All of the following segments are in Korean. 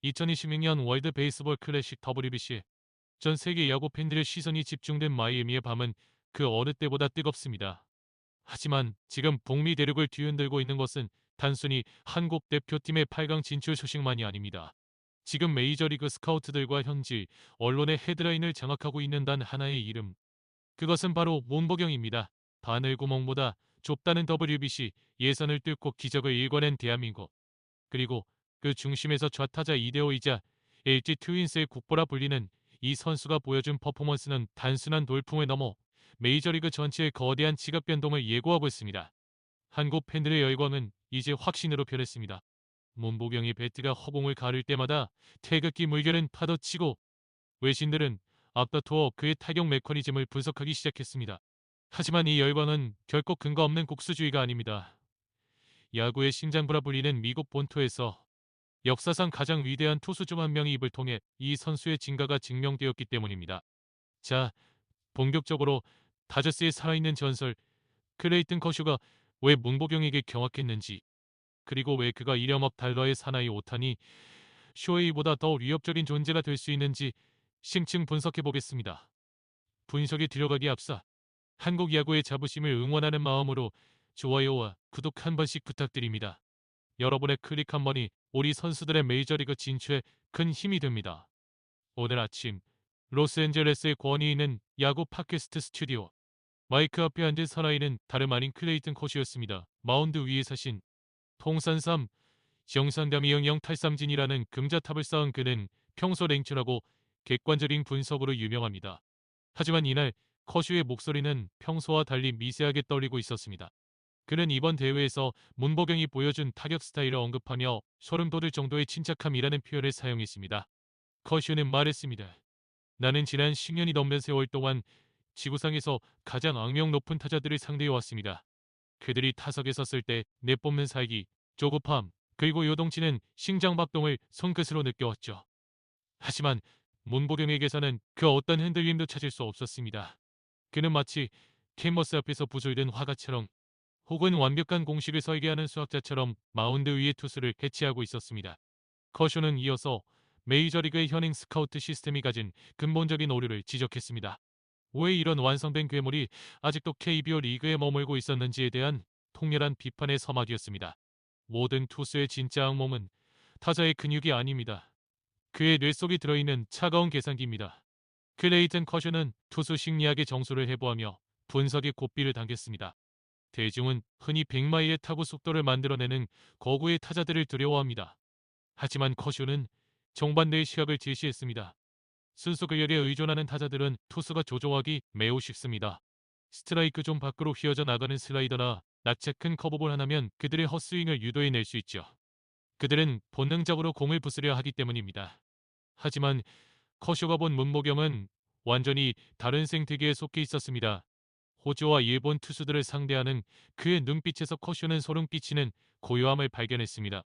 2026년 월드 베이스볼 클래식 WBC 전 세계 야구 팬들의 시선이 집중된 마이애미의 밤은 그 어느 때보다 뜨겁습니다. 하지만 지금 북미 대륙을 뒤흔들고 있는 것은 단순히 한국 대표팀의 8강 진출 소식만이 아닙니다. 지금 메이저리그 스카우트들과 현지 언론의 헤드라인을 장악하고 있는 단 하나의 이름. 그것은 바로 문보경입니다. 바늘구멍보다 좁다는 WBC 예선을 뚫고 기적을 일궈낸 대한민국. 그리고 그 중심에서 좌타자 이대호이자 LG 트윈스의 국보라 불리는 이 선수가 보여준 퍼포먼스는 단순한 돌풍을 넘어 메이저리그 전체의 거대한 지각 변동을 예고하고 있습니다. 한국 팬들의 열광은 이제 확신으로 변했습니다. 문보경의 배트가 허공을 가를 때마다 태극기 물결은 파도치고 외신들은 앞다투어 그의 타격 메커니즘을 분석하기 시작했습니다. 하지만 이 열광은 결코 근거 없는 국수주의가 아닙니다. 야구의 심장부라 불리는 미국 본토에서 역사상 가장 위대한 투수 중 한 명의 입을 통해 이 선수의 진가가 증명되었기 때문입니다. 자, 본격적으로 다저스의 살아있는 전설 클레이튼 커쇼가 왜 문보경에게 경악했는지, 그리고 왜 그가 이렴업 달러의 사나이 오타니 쇼헤이보다 더 위협적인 존재가 될 수 있는지 심층 분석해 보겠습니다. 분석에 들어가기 앞서 한국 야구의 자부심을 응원하는 마음으로 좋아요와 구독 한 번씩 부탁드립니다. 여러분의 클릭 한 번이 우리 선수들의 메이저리그 진출에 큰 힘이 됩니다. 오늘 아침 로스앤젤레스의 권위 있는 야구 팟캐스트 스튜디오 마이크 앞에 앉은 사나이는 다름 아닌 클레이튼 코시였습니다. 마운드 위에 사신 통산삼 정상담이 영영탈삼진이라는 금자탑을 쌓은 그는 평소 냉철하고 객관적인 분석으로 유명합니다. 하지만 이날 커쇼의 목소리는 평소와 달리 미세하게 떨리고 있었습니다. 그는 이번 대회에서 문보경이 보여준 타격 스타일을 언급하며 소름 돋을 정도의 침착함이라는 표현을 사용했습니다. 커쇼는 말했습니다. 나는 지난 10년이 넘는 세월 동안 지구상에서 가장 악명 높은 타자들을 상대해왔습니다. 그들이 타석에 섰을 때 내뿜는 살기, 조급함, 그리고 요동치는 심장박동을 손끝으로 느껴왔죠. 하지만 문보경에게서는 그 어떤 흔들림도 찾을 수 없었습니다. 그는 마치 캔버스 앞에서 부술된 화가처럼 혹은 완벽한 공식을 설계하는 수학자처럼 마운드 위의 투수를 해치하고 있었습니다. 커쇼는 이어서 메이저리그의 현행 스카우트 시스템이 가진 근본적인 오류를 지적했습니다. 왜 이런 완성된 괴물이 아직도 KBO 리그에 머물고 있었는지에 대한 통렬한 비판의 서막이었습니다. 모든 투수의 진짜 악몽은 타자의 근육이 아닙니다. 그의 뇌 속에 들어있는 차가운 계산기입니다. 클레이튼 커쇼는 투수 심리학의 정수를 해부하며 분석의 고삐를 당겼습니다. 대중은 흔히 100마일의 타구 속도를 만들어내는 거구의 타자들을 두려워합니다. 하지만 커쇼는 정반대의 시각을 제시했습니다. 순수 근력에 의존하는 타자들은 투수가 조종하기 매우 쉽습니다. 스트라이크 존 밖으로 휘어져 나가는 슬라이더나 낯에 큰 커브볼 하나면 그들의 헛스윙을 유도해낼 수 있죠. 그들은 본능적으로 공을 부수려 하기 때문입니다. 하지만 커쇼가 본 문보경은 완전히 다른 생태계에 속해 있었습니다. 호주와 일본 투수들을 상대하는 그의 눈빛에서 커쇼는 소름 끼치는 고요함을 발견했습니다.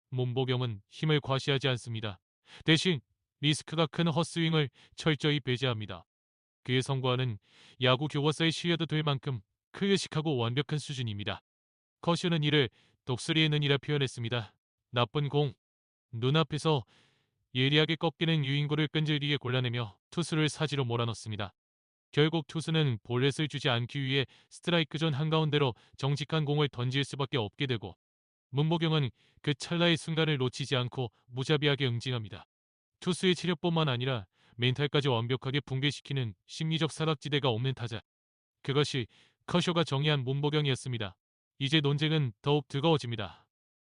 문보경은 힘을 과시하지 않습니다. 대신 리스크가 큰 헛스윙을 철저히 배제합니다. 그의 성과는 야구 교과서에 실려도 될 만큼 클래식하고 완벽한 수준입니다. 커쇼는 이를 독수리의 눈이라 표현했습니다. 나쁜 공, 눈앞에서 예리하게 꺾이는 유인구를 끈질기게 골라내며 투수를 사지로 몰아넣습니다. 결국 투수는 볼넷을 주지 않기 위해 스트라이크 존 한가운데로 정직한 공을 던질 수밖에 없게 되고 문보경은 그 찰나의 순간을 놓치지 않고 무자비하게 응징합니다. 투수의 체력뿐만 아니라 멘탈까지 완벽하게 붕괴시키는 심리적 사각지대가 없는 타자. 그것이 커쇼가 정의한 문보경이었습니다. 이제 논쟁은 더욱 뜨거워집니다.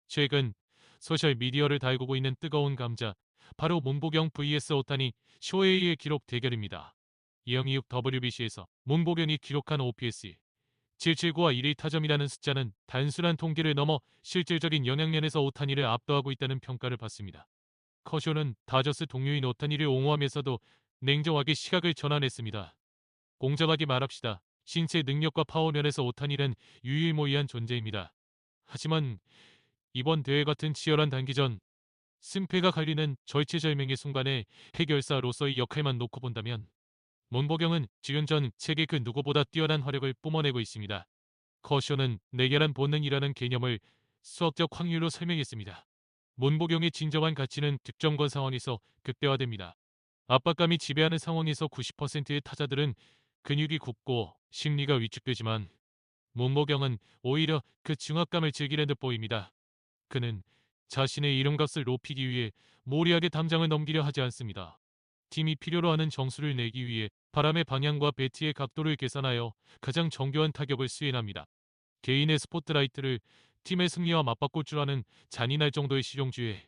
최근 소셜미디어를 달구고 있는 뜨거운 감자, 바로 문보경 vs 오타니 쇼헤이의 기록 대결입니다. 2026 WBC에서 문보경이 기록한 OPS 779와 1위 타점이라는 숫자는 단순한 통계를 넘어 실질적인 영향면에서 오타니를 압도하고 있다는 평가를 받습니다. 커쇼는 다저스 동료인 오타니를 옹호하면서도 냉정하게 시각을 전환했습니다. 공정하게 말합시다. 신체 능력과 파워 면에서 오타니는 유일무이한 존재입니다. 하지만 이번 대회 같은 치열한 단기전, 승패가 갈리는 절체절명의 순간에 해결사로서의 역할만 놓고 본다면 문보경은 지금 전 세계 그 누구보다 뛰어난 화력을 뿜어내고 있습니다. 커쇼는 내결한 본능이라는 개념을 수학적 확률로 설명했습니다. 문보경의 진정한 가치는 득점권 상황에서 극대화됩니다. 압박감이 지배하는 상황에서 90%의 타자들은 근육이 굽고 심리가 위축되지만 문보경은 오히려 그 중압감을 즐기는 듯 보입니다. 그는 자신의 이름값을 높이기 위해 무리하게 담장을 넘기려 하지 않습니다. 팀이 필요로 하는 정수를 내기 위해 바람의 방향과 배트의 각도를 계산하여 가장 정교한 타격을 수행합니다. 개인의 스포트라이트를 팀의 승리와 맞바꿀 줄 아는 잔인할 정도의 실용주의.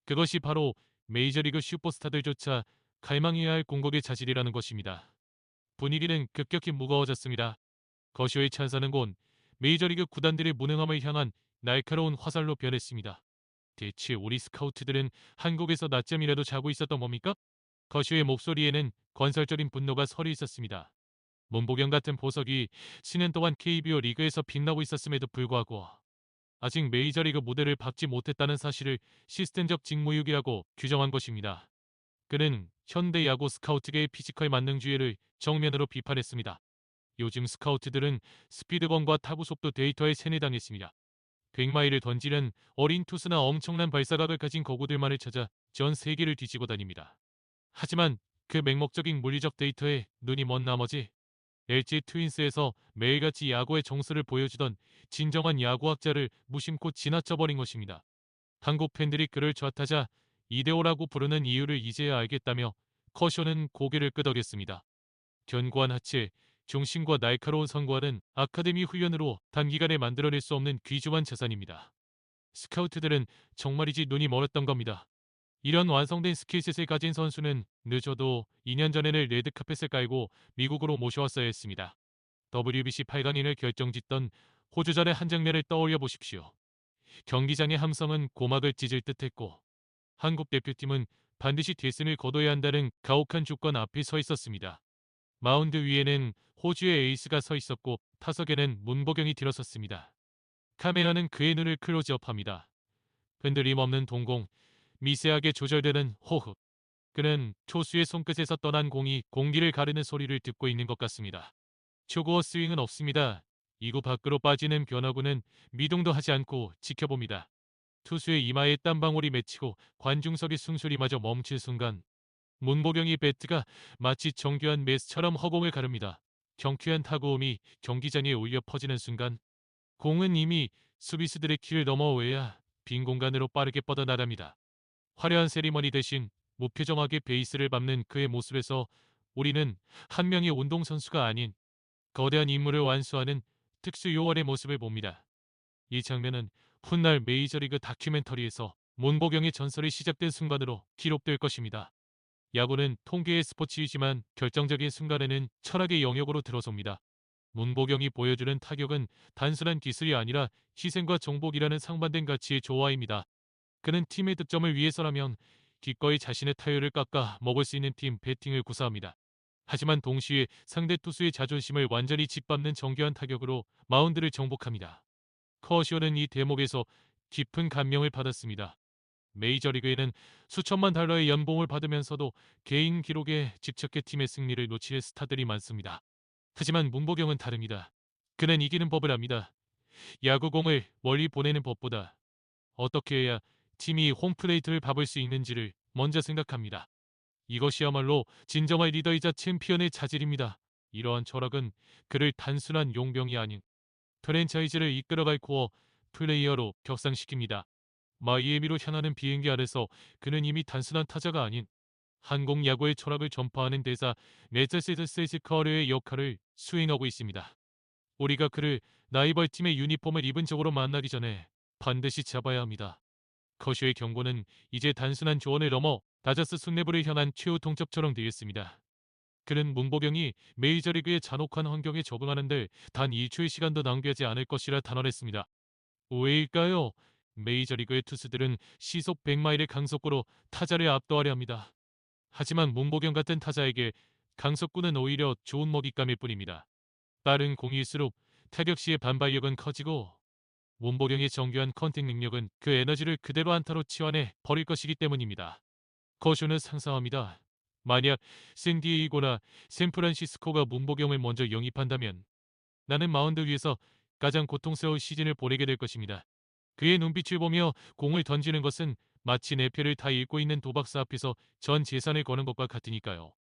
그것이 바로 메이저리그 슈퍼스타들조차 갈망해야 할 공격의 자질이라는 것입니다. 분위기는 급격히 무거워졌습니다. 거쇼의 찬사는 곧 메이저리그 구단들의 무능함을 향한 날카로운 화살로 변했습니다. 대체 우리 스카우트들은 한국에서 낮잠이라도 자고 있었던 겁니까? 거쇼의 목소리에는 건설적인 분노가 서려 있었습니다. 문보경 같은 보석이 수년 동안 KBO 리그에서 빛나고 있었음에도 불구하고 아직 메이저리그 무대를 밟지 못했다는 사실을 시스템적 직무유기라고 규정한 것입니다. 그는 현대 야구 스카우트계의 피지컬 만능주의를 정면으로 비판했습니다. 요즘 스카우트들은 스피드건과 타구 속도 데이터에 세뇌당했습니다. 100마일을 던지는 어린 투수나 엄청난 발사각을 가진 거구들만을 찾아 전 세계를 뒤지고 다닙니다. 하지만 그 맹목적인 물리적 데이터에 눈이 먼 나머지 LG 트윈스에서 매일같이 야구의 정수를 보여주던 진정한 야구학자를 무심코 지나쳐버린 것입니다. 한국 팬들이 그를 좌타자 이데오라고 부르는 이유를 이제야 알겠다며 커쇼는 고개를 끄덕였습니다. 견고한 하체, 중심과 날카로운 선과는 아카데미 훈련으로 단기간에 만들어낼 수 없는 귀중한 자산입니다. 스카우트들은 정말이지 눈이 멀었던 겁니다. 이런 완성된 스킬셋을 가진 선수는 늦어도 2년 전에는 레드카펫을 깔고 미국으로 모셔왔어야 했습니다. WBC 8강인을 결정짓던 호주전의 한 장면을 떠올려 보십시오. 경기장의 함성은 고막을 찢을 듯했고 한국 대표팀은 반드시 대승을 거둬야 한다는 가혹한 조건 앞에 서 있었습니다. 마운드 위에는 호주의 에이스가 서 있었고 타석에는 문보경이 들어섰습니다. 카메라는 그의 눈을 클로즈업합니다. 흔들림 없는 동공, 미세하게 조절되는 호흡. 그는 투수의 손끝에서 떠난 공이 공기를 가르는 소리를 듣고 있는 것 같습니다. 초고어 스윙은 없습니다. 이구 밖으로 빠지는 변화구는 미동도 하지 않고 지켜봅니다. 투수의 이마에 땀방울이 맺히고 관중석의 숨소리마저 멈춘 순간 문보경의 배트가 마치 정교한 메스처럼 허공을 가릅니다. 경쾌한 타구음이 경기장에 울려 퍼지는 순간 공은 이미 수비수들의 키를 넘어 외야 빈 공간으로 빠르게 뻗어나갑니다. 화려한 세리머니 대신 무표정하게 베이스를 밟는 그의 모습에서 우리는 한 명의 운동선수가 아닌 거대한 임무를 완수하는 특수 요원의 모습을 봅니다. 이 장면은 훗날 메이저리그 다큐멘터리에서 문보경의 전설이 시작된 순간으로 기록될 것입니다. 야구는 통계의 스포츠이지만 결정적인 순간에는 철학의 영역으로 들어섭니다. 문보경이 보여주는 타격은 단순한 기술이 아니라 희생과 정복이라는 상반된 가치의 조화입니다. 그는 팀의 득점을 위해서라면 기꺼이 자신의 타율을 깎아 먹을 수 있는 팀 배팅을 구사합니다. 하지만 동시에 상대 투수의 자존심을 완전히 짓밟는 정교한 타격으로 마운드를 정복합니다. 커쇼는 이 대목에서 깊은 감명을 받았습니다. 메이저리그에는 수천만 달러의 연봉을 받으면서도 개인 기록에 집착해 팀의 승리를 놓치는 스타들이 많습니다. 하지만 문보경은 다릅니다. 그는 이기는 법을 압니다. 야구공을 멀리 보내는 법보다 어떻게 해야 팀이 홈플레이트를 밟을 수 있는지를 먼저 생각합니다. 이것이야말로 진정한 리더이자 챔피언의 자질입니다. 이러한 철학은 그를 단순한 용병이 아닌 프랜차이즈를 이끌어갈 코어 플레이어로 격상시킵니다. 마이애미로 향하는 비행기 아래서 그는 이미 단순한 타자가 아닌 한국 야구의 철학을 전파하는 대사 메세시드스 커리어의 역할을 수행하고 있습니다. 우리가 그를 라이벌 팀의 유니폼을 입은 적으로 만나기 전에 반드시 잡아야 합니다. 커쇼의 경고는 이제 단순한 조언을 넘어 다저스 순례부를 향한 최후 통첩처럼 되었습니다. 그는 문보경이 메이저리그의 잔혹한 환경에 적응하는데 단 1초의 시간도 낭비하지 않을 것이라 단언했습니다. 왜일까요? 메이저리그의 투수들은 시속 100마일의 강속구로 타자를 압도하려 합니다. 하지만 문보경 같은 타자에게 강속구는 오히려 좋은 먹잇감일 뿐입니다. 빠른 공일수록 타격 시의 반발력은 커지고 문보경의 정교한 컨택 능력은 그 에너지를 그대로 안타로 치환해 버릴 것이기 때문입니다. 거쇼는 상상합니다. 만약 샌디에이고나 샌프란시스코가 문보경을 먼저 영입한다면 나는 마운드 위에서 가장 고통스러운 시즌을 보내게 될 것입니다. 그의 눈빛을 보며 공을 던지는 것은 마치 내 패를 다 읽고 있는 도박사 앞에서 전 재산을 거는 것과 같으니까요.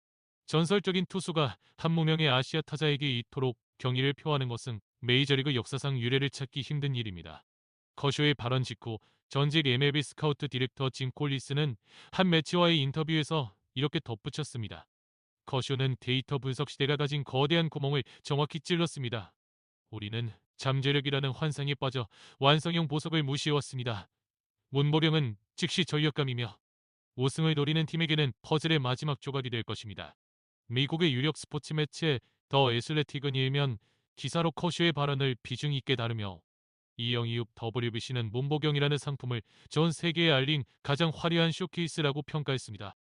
전설적인 투수가 한 무명의 아시아 타자에게 이토록 경의를 표하는 것은 메이저리그 역사상 유례를 찾기 힘든 일입니다. 커쇼의 발언 직후 전직 MLB 스카우트 디렉터 짐 콜리스는 한 매치와의 인터뷰에서 이렇게 덧붙였습니다. 커쇼는 데이터 분석 시대가 가진 거대한 구멍을 정확히 찔렀습니다. 우리는 잠재력이라는 환상에 빠져 완성형 보석을 무시해왔습니다. 문보령은 즉시 전력감이며 우승을 노리는 팀에게는 퍼즐의 마지막 조각이 될 것입니다. 미국의 유력 스포츠 매체 더 애슬레틱은 일면 기사로 커쇼의 발언을 비중 있게 다루며 이영 이후 WBC는 문보경이라는 상품을 전 세계에 알린 가장 화려한 쇼케이스라고 평가했습니다.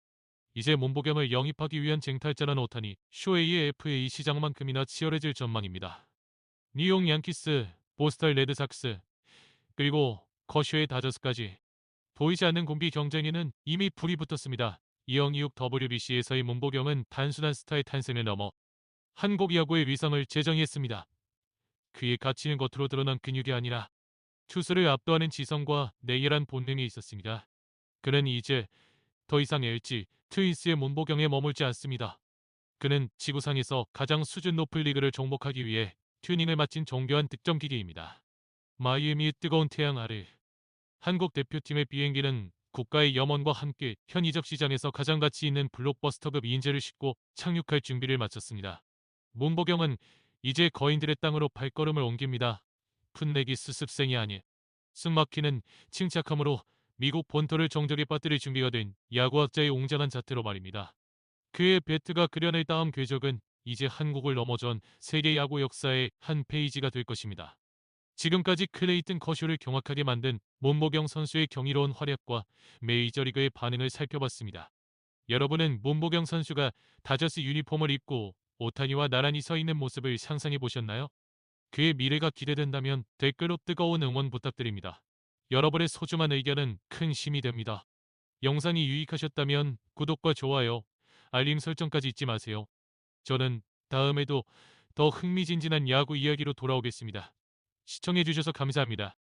이제 문보경을 영입하기 위한 쟁탈전은 오타니 쇼헤이의 FA 시장만큼이나 치열해질 전망입니다. 뉴욕 양키스, 보스턴 레드삭스, 그리고 커쇼의 다저스까지 보이지 않는 공비 경쟁에는 이미 불이 붙었습니다. 이영 이후 WBC에서의 문보경은 단순한 스타의 탄생을 넘어 한국 야구의 위상을 재정의했습니다. 그의 가치는 겉으로 드러난 근육이 아니라 투수를 압도하는 지성과 내열한 본능이 있었습니다. 그는 이제 더 이상 LG, 트윈스의 문보경에 머물지 않습니다. 그는 지구상에서 가장 수준 높은 리그를 정복하기 위해 튜닝을 마친 정교한 득점기계입니다. 마이애미의 뜨거운 태양 아래 한국 대표팀의 비행기는 국가의 염원과 함께 현이적 시장에서 가장 가치 있는 블록버스터급 인재를 싣고 착륙할 준비를 마쳤습니다. 문보경은 이제 거인들의 땅으로 발걸음을 옮깁니다. 풋내기 수습생이 아닌 숨막히는 침착함으로 미국 본토를 정적에 빠뜨릴 준비가 된 야구학자의 웅장한 자태로 말입니다. 그의 배트가 그려낼 다음 궤적은 이제 한국을 넘어전 세계 야구 역사의 한 페이지가 될 것입니다. 지금까지 클레이튼 커쇼를 경악하게 만든 문보경 선수의 경이로운 활약과 메이저리그의 반응을 살펴봤습니다. 여러분은 문보경 선수가 다저스 유니폼을 입고 오타니와 나란히 서 있는 모습을 상상해 보셨나요? 그의 미래가 기대된다면 댓글로 뜨거운 응원 부탁드립니다. 여러분의 소중한 의견은 큰 힘이 됩니다. 영상이 유익하셨다면 구독과 좋아요, 알림 설정까지 잊지 마세요. 저는 다음에도 더 흥미진진한 야구 이야기로 돌아오겠습니다. 시청해주셔서 감사합니다.